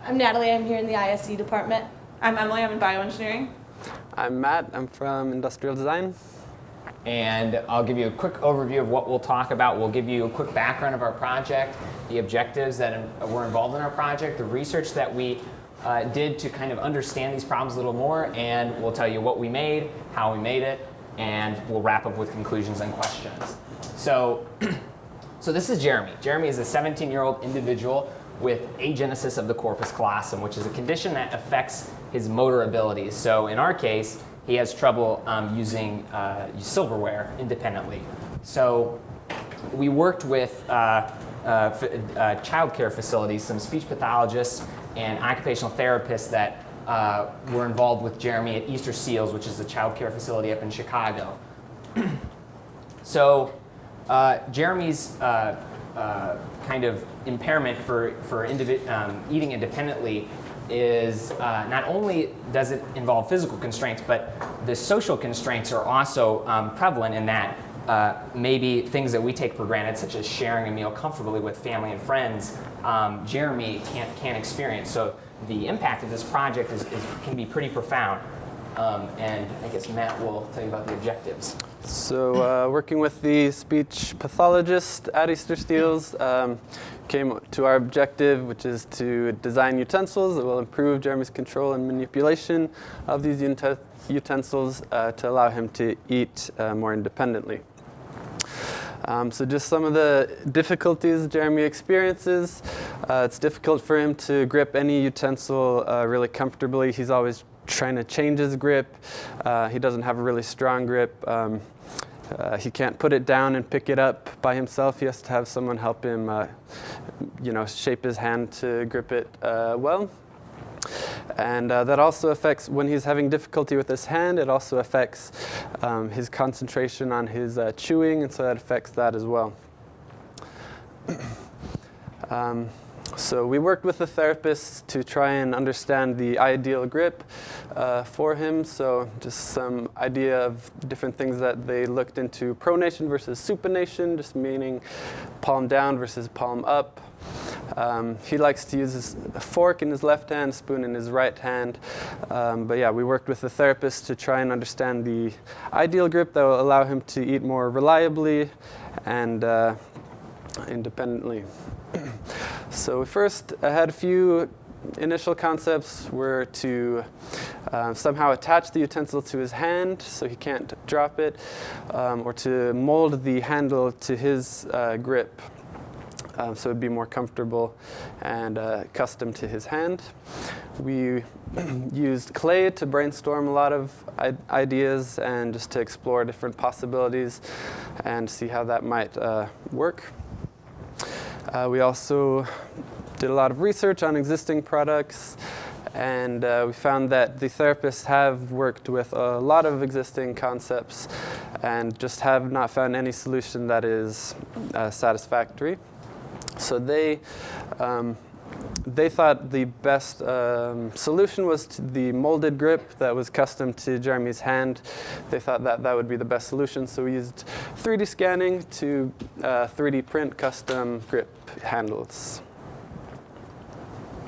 I'm Natalie. I'm here in the ISE department. I'm Emily. I'm in bioengineering. I'm Matt. I'm from industrial design. And I'll give you a quick overview of what we'll talk about. We'll give you a quick background of our project, the objectives that were involved in our project, the research that we did to kind of understand these problems a little more, and we'll tell you what we made, how we made it, and we'll wrap up with conclusions and questions. So this is Jeremy. Jeremy is a 17-year-old individual with agenesis of the corpus callosum, which is a condition that affects his motor abilities. So in our case, he has trouble using silverware independently. So we worked with child care facilities, some speech pathologists and occupational therapists that were involved with Jeremy at Easter Seals, which is a child care facility up in Chicago. So Jeremy's kind of impairment for eating independently is not only does it involve physical constraints, but the social constraints are also prevalent in that maybe things that we take for granted, such as sharing a meal comfortably with family and friends, Jeremy can't experience. So the impact of this project can be pretty profound. And I guess Matt will tell you about the objectives. So working with the speech pathologist at Easter Seals, came to our objective, which is to design utensils that will improve Jeremy's control and manipulation of these utensils to allow him to eat more independently. So just some of the difficulties Jeremy experiences. It's difficult for him to grip any utensil really comfortably. He's always trying to change his grip. He doesn't have a really strong grip. He can't put it down and pick it up by himself. He has to have someone help him, shape his hand to grip it well. And that also affects, when he's having difficulty with his hand, it also affects his concentration on his chewing, and so that affects that as well. So we worked with the therapist to try and understand the ideal grip for him. So just some idea of different things that they looked into: pronation versus supination, just meaning palm down versus palm up. He likes to use a fork in his left hand, spoon in his right hand. But yeah, we worked with the therapist to try and understand the ideal grip that will allow him to eat more reliably and independently. So we first had a few initial concepts were to somehow attach the utensil to his hand so he can't drop it, or to mold the handle to his grip so it'd be more comfortable and custom to his hand. We used clay to brainstorm a lot of ideas and just to explore different possibilities and see how that might work. We also did a lot of research on existing products, and we found that the therapists have worked with a lot of existing concepts and just have not found any solution that is satisfactory. So they thought the best solution was to the molded grip that was custom to Jeremy's hand. They thought that would be the best solution, so we used 3D scanning to 3D print custom grip handles.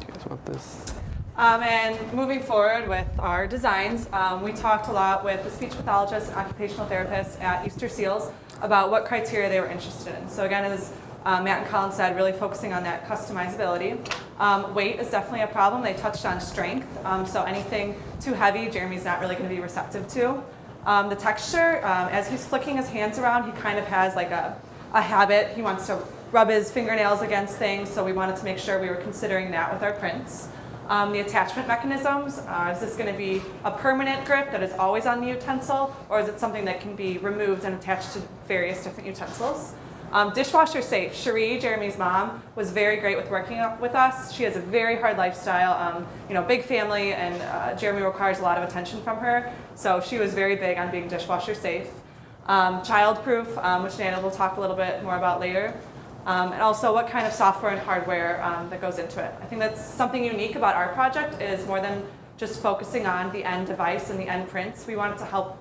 Do you guys want this? And moving forward with our designs, we talked a lot with the speech pathologists and occupational therapists at Easter Seals about what criteria they were interested in. So again, as Matt and Colin said, really focusing on that customizability. Weight is definitely a problem. They touched on strength, so anything too heavy, Jeremy's not really going to be receptive to. The texture, as he's flicking his hands around, he kind of has like a habit. He wants to rub his fingernails against things, so we wanted to make sure we were considering that with our prints. The attachment mechanisms, is this going to be a permanent grip that is always on the utensil, or is it something that can be removed and attached to various different utensils? Dishwasher safe. Cherie, Jeremy's mom, was very great with working with us. She has a very hard lifestyle, big family, and Jeremy requires a lot of attention from her. So she was very big on being dishwasher safe. Child-proof, which Nana will talk a little bit more about later. And also what kind of software and hardware that goes into it. I think that's something unique about our project is more than just focusing on the end device and the end prints. We wanted to help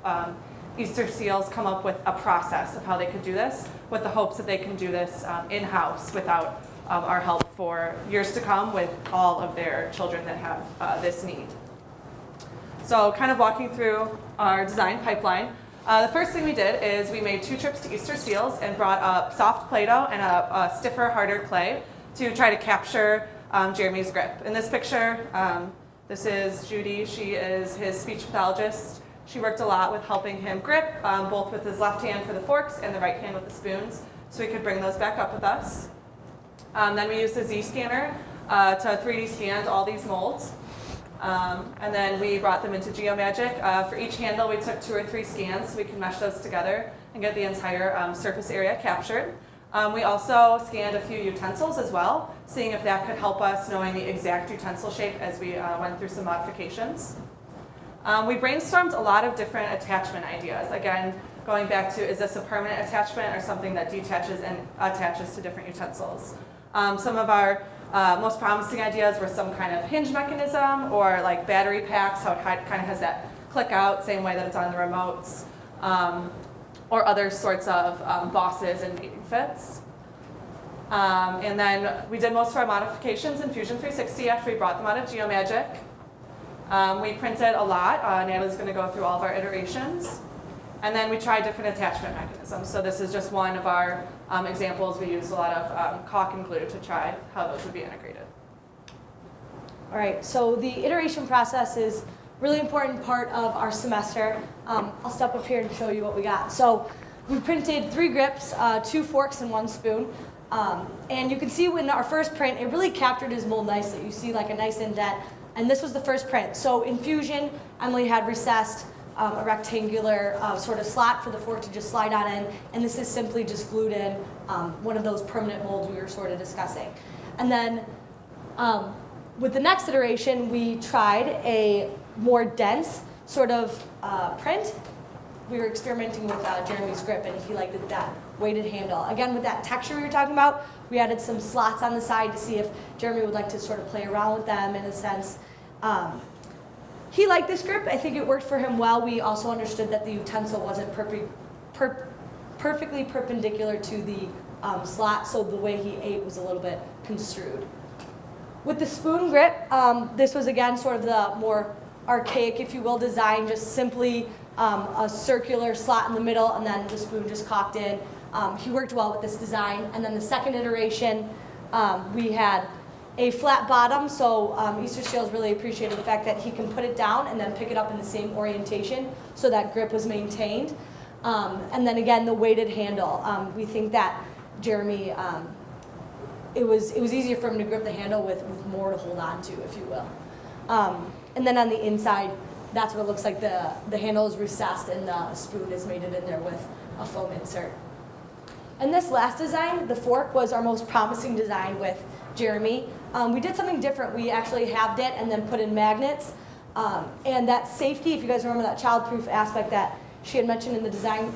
Easter Seals come up with a process of how they could do this with the hopes that they can do this in-house without our help for years to come with all of their children that have this need. So kind of walking through our design pipeline. The first thing we did is we made 2 trips to Easter Seals and brought up soft Play-Doh and a stiffer, harder clay to try to capture Jeremy's grip. In this picture, this is Judy. She is his speech pathologist. She worked a lot with helping him grip, both with his left hand for the forks and the right hand with the spoons, so he could bring those back up with us. Then we used a Z-scanner to 3D scan all these molds. And then we brought them into GeoMagic. For each handle, we took 2 or 3 scans so we could mesh those together and get the entire surface area captured. We also scanned a few utensils as well, seeing if that could help us knowing the exact utensil shape as we went through some modifications. We brainstormed a lot of different attachment ideas. Again, going back to, is this a permanent attachment or something that detaches and attaches to different utensils? Some of our most promising ideas were some kind of hinge mechanism or like battery packs, how it kind of has that click out, same way that it's on the remotes, or other sorts of bosses and mating fits. And then we did most of our modifications in Fusion 360 after we brought them out of GeoMagic. We printed a lot. Natalie's going to go through all of our iterations. And then we tried different attachment mechanisms. So this is just one of our examples. We used a lot of caulk and glue to try how those would be integrated. All right, so the iteration process is a really important part of our semester. I'll step up here and show you what we got. So we printed 3 grips, 2 forks, and 1 spoon. And you can see in our first print, it really captured his mold nicely. You see like a nice indent. And this was the first print. So in Fusion, Emily had recessed a rectangular sort of slot for the fork to just slide on in. And this is simply just glued in, one of those permanent molds we were sort of discussing. And then with the next iteration, we tried a more dense sort of print. We were experimenting with Jeremy's grip, and he liked that weighted handle. Again, with that texture we were talking about, we added some slots on the side to see if Jeremy would like to sort of play around with them in a sense. He liked this grip. I think it worked for him well. We also understood that the utensil wasn't perfectly perpendicular to the slot, so the way he ate was a little bit construed. With the spoon grip, this was again sort of the more archaic, if you will, design, just simply a circular slot in the middle and then the spoon just caulked in. He worked well with this design. And then the second iteration, we had a flat bottom, so Easter Seals really appreciated the fact that he can put it down and then pick it up in the same orientation so that grip was maintained. And then again, the weighted handle. We think that Jeremy, it was easier for him to grip the handle with more to hold on to, if you will. And then on the inside, that's what it looks like. The handle is recessed and the spoon is mated in there with a foam insert. And this last design, the fork, was our most promising design with Jeremy. We did something different. We actually halved it and then put in magnets. And that safety, if you guys remember that childproof aspect that she had mentioned in the design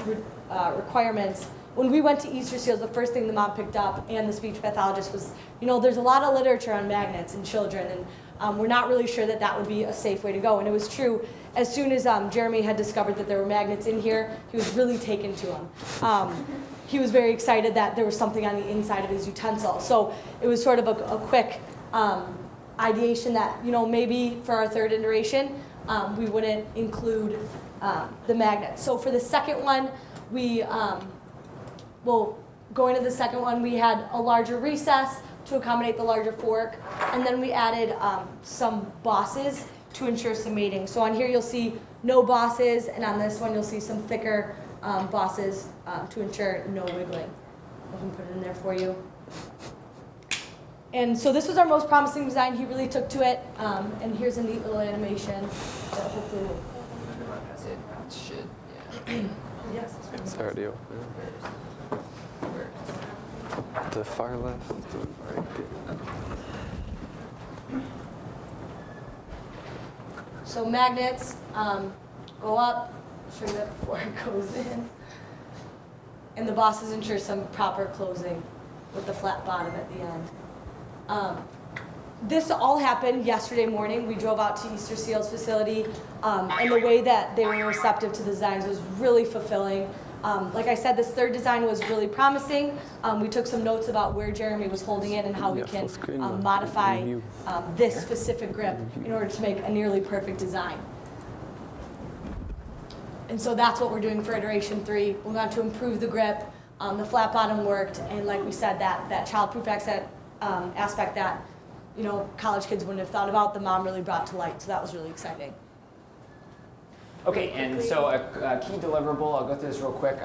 requirements, when we went to Easter Seals, the first thing the mom picked up and the speech pathologist was, there's a lot of literature on magnets in children, and we're not really sure that that would be a safe way to go. And it was true. As soon as Jeremy had discovered that there were magnets in here, he was really taken to them. He was very excited that there was something on the inside of his utensil. So it was sort of a quick ideation that, maybe for our third iteration, we wouldn't include the magnet. So for the second one, going to the second one, we had a larger recess to accommodate the larger fork, and then we added some bosses to ensure some mating. So on here you'll see no bosses, and on this one you'll see some thicker bosses to ensure no wiggling. I can put it in there for you. And so this was our most promising design. He really took to it, and here's a neat little animation that hopefully will... Yes. It's already open. The far left. Right there. So magnets go up. Show you that before it goes in. And the bosses ensure some proper closing with the flat bottom at the end. This all happened yesterday morning. We drove out to Easter Seals facility, and the way that they were receptive to the designs was really fulfilling. Like I said, this third design was really promising. We took some notes about where Jeremy was holding it and how we Yeah, can full screen, modify review. this specific grip in order to make a nearly perfect design. And so that's what we're doing for iteration 3. We want to improve the grip. The flat bottom worked, and like we said, that child-proof aspect that college kids wouldn't have thought about, the mom really brought to light. So that was really exciting. Okay, and so a key deliverable, I'll go through this real quick.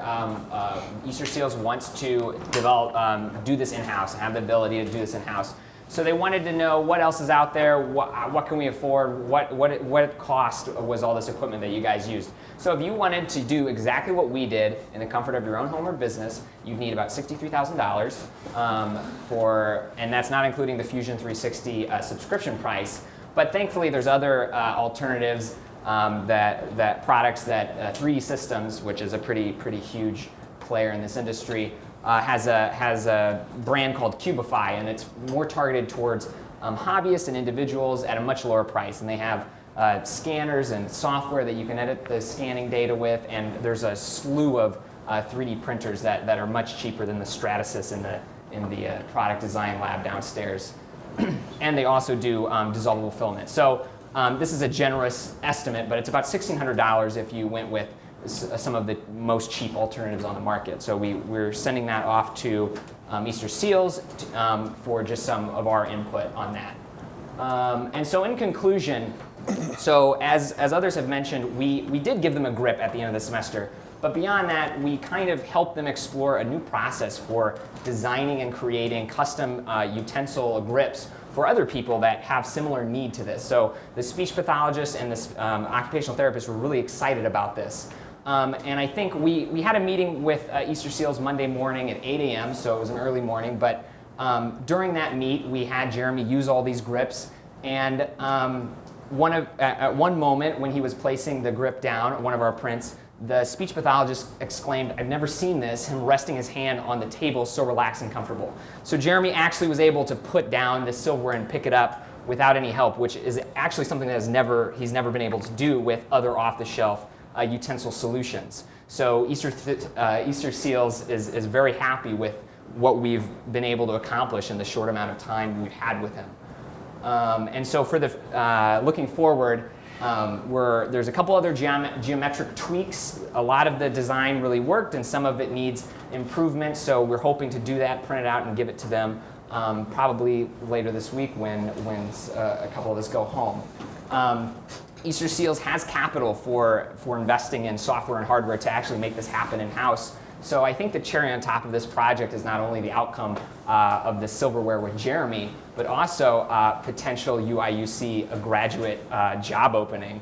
Easter Seals wants to develop, do this in-house, and have the ability to do this in-house. So they wanted to know what else is out there, what can we afford, what cost was all this equipment that you guys used. So if you wanted to do exactly what we did in the comfort of your own home or business, you'd need about $63,000 and that's not including the Fusion 360 subscription price. But thankfully there's other alternatives that products that 3D Systems, which is a pretty huge player in this industry, has a brand called Cubify, and it's more targeted towards hobbyists and individuals at a much lower price. And they have scanners and software that you can edit the scanning data with, and there's a slew of 3D printers that are much cheaper than the Stratasys in the product design lab downstairs. And they also do dissolvable filament. So this is a generous estimate, but it's about $1,600 if you went with some of the most cheap alternatives on the market. So we're sending that off to Easter Seals for just some of our input on that. And so in conclusion, so as others have mentioned, we did give them a grip at the end of the semester. But beyond that, we kind of helped them explore a new process for designing and creating custom utensil grips for other people that have similar need to this. So the speech pathologist and the occupational therapist were really excited about this. And I think we had a meeting with Easter Seals Monday morning at 8 a.m., so it was an early morning. But during that meet, we had Jeremy use all these grips. And at one moment, when he was placing the grip down, one of our prints, the speech pathologist exclaimed, "I've never seen this," him resting his hand on the table so relaxed and comfortable. So Jeremy actually was able to put down the silverware and pick it up without any help, which is actually something that he's never been able to do with other off-the-shelf utensil solutions. So Easter Seals is very happy with what we've been able to accomplish in the short amount of time we've had with him. And so for the looking forward, there's a couple other geometric tweaks. A lot of the design really worked, and some of it needs improvement. So we're hoping to do that, print it out, and give it to them probably later this week when a couple of us go home. Easter Seals has capital for investing in software and hardware to actually make this happen in-house. So I think the cherry on top of this project is not only the outcome of the silverware with Jeremy, but also potential UIUC, a graduate job opening.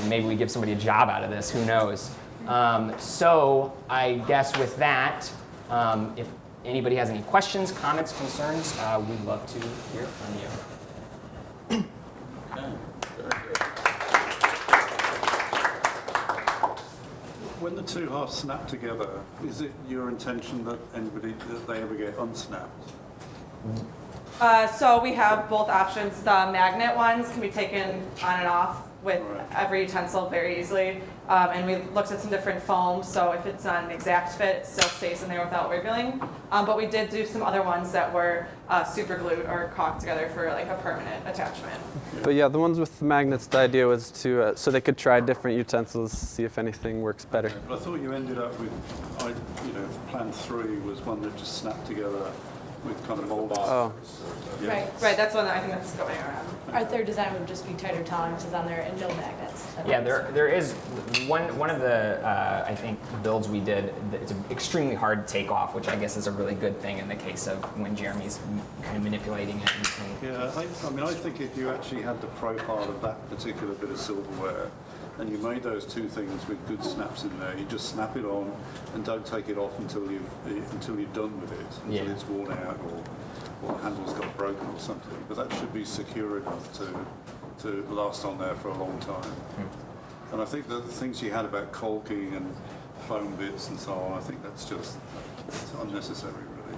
Maybe we give somebody a job out of this, who knows? So I guess with that, if anybody has any questions, comments, concerns, we'd love to hear from you. When the two halves snap together, is it your intention that they ever get unsnapped? So we have both options. The magnet ones can be taken on and off with every utensil very easily. And we looked at some different foams, so if it's not an exact fit, it still stays in there without wiggling. But we did do some other ones that were super glued or caulked together for like a permanent attachment. But yeah, the ones with the magnets, the idea was to so they could try different utensils, see if anything works better. But I thought you ended up with, plan 3 was one that just snapped together with kind of mold. Oh. Yeah. Right. That's one that I think that's going around. Our third design would just be tighter tolerances on there and no magnets. Yeah, there is one of the I think builds we did. It's extremely hard to take off, which I guess is a really good thing in the case of when Jeremy's kind of manipulating it. Yeah, I think if you actually had the profile of that particular bit of silverware, and you made those two things with good snaps in there, you just snap it on and don't take it off until you're done with it, until it's worn out or the handle's got broken or something. But that should be secure enough to last on there for a long time. And I think that the things you had about caulking and foam bits and so on, I think that's just unnecessary, really.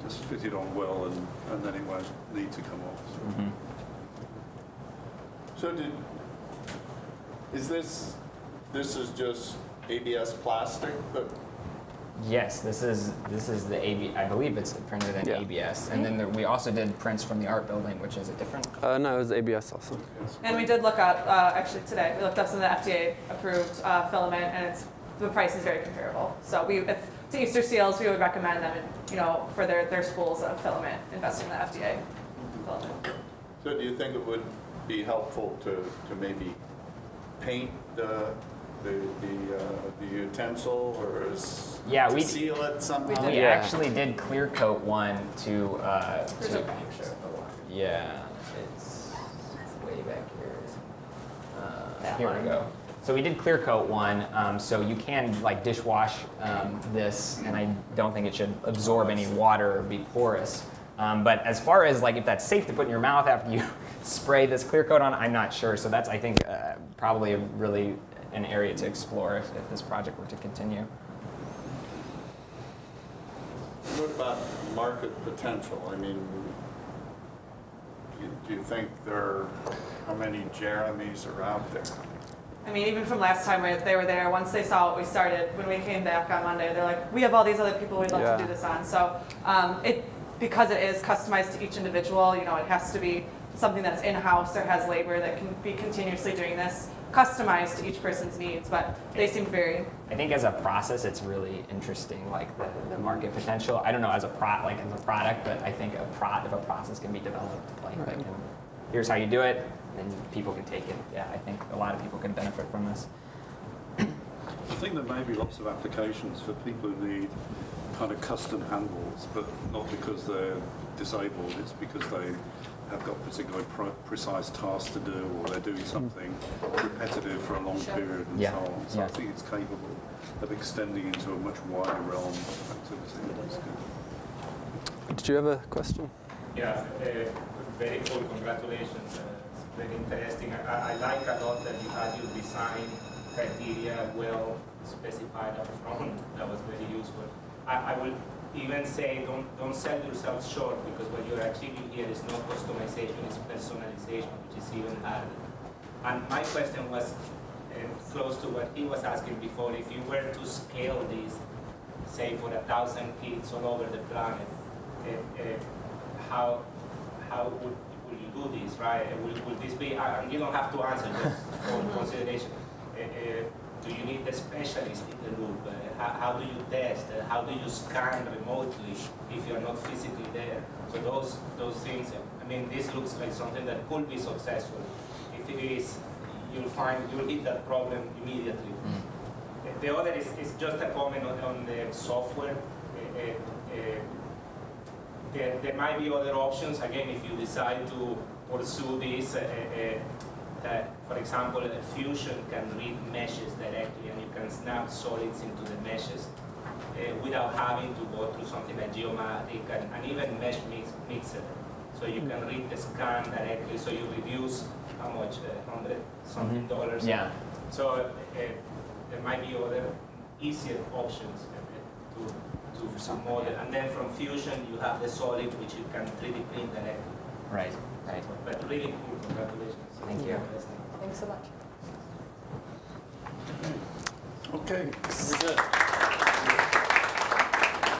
Just fit it on well, and then it won't need to come off. So is this is just ABS plastic that Yes, this is the AB. I believe it's printed in Yeah. ABS, and then we also did prints from the art building, which is a different. No, it was ABS also. And we did look up, actually today, we looked up some of the FDA-approved filament, and the price is very comparable. So if to Easter Seals, we would recommend them, for their spools of filament, investing in the FDA filament. So do you think it would be helpful to maybe paint the utensil to seal it somehow? We actually did clear coat one to. There's a picture of the one. Yeah, it's way back here. That Here one. we go. So we did clear coat one, so you can like dishwash this, and I don't think it should absorb any water or be porous. But as far as like if that's safe to put in your mouth after you spray this clear coat on, I'm not sure. So that's, I think, probably really an area to explore if this project were to continue. What about market potential? I mean, do you think how many Jeremys are out there? I mean, even from last time they were there, once they saw what we started, when we came back on Monday, they're like, we have all these other people we'd love to do this on. So because it is customized to each individual, it has to be something that's in-house or has labor that can be continuously doing this, customized to each person's needs, but they seem very... I think as a process, it's really interesting, like the market potential. I don't know as a product, but I think if a process can be developed, like that here's how you do it, and people can take it. Yeah, I think a lot of people can benefit from this. I think there may be lots of applications for people who need kind of custom handles, but not because they're disabled, it's because they have got particularly precise tasks to do, or they're doing something repetitive for a long period and so on. So I think it's capable of extending into a much wider realm of activity. That's good. Did you have a question? Yeah, very cool. Congratulations. Very interesting. I like a lot that you had your design criteria well specified up front. That was very useful. I would even say don't sell yourself short, because what you're achieving here is not customization, it's personalization, which is even harder. And my question was close to what he was asking before. If you were to scale this, say for 1,000 kids all over the planet, how would you do this, right? Will this be, and you don't have to answer, just for consideration. Do you need a specialist in the loop? How do you test? How do you scan remotely if you're not physically there? So those things, I mean, this looks like something that could be successful. If it is, you'll hit that problem immediately. The other is just a comment on the software. There might be other options, again, if you decide to pursue this. For example, Fusion can read meshes directly, and you can snap solids into the meshes without having to go through something like Geomatic and even Mesh Mixer. So you can read the scan directly, so you reduce how much, $100-something dollars. Yeah. So there might be other easier options to model. And then from Fusion, you have the solid, which you can 3D print directly. Right. But really cool. Congratulations. Thank you. Thanks so much. Okay, very good.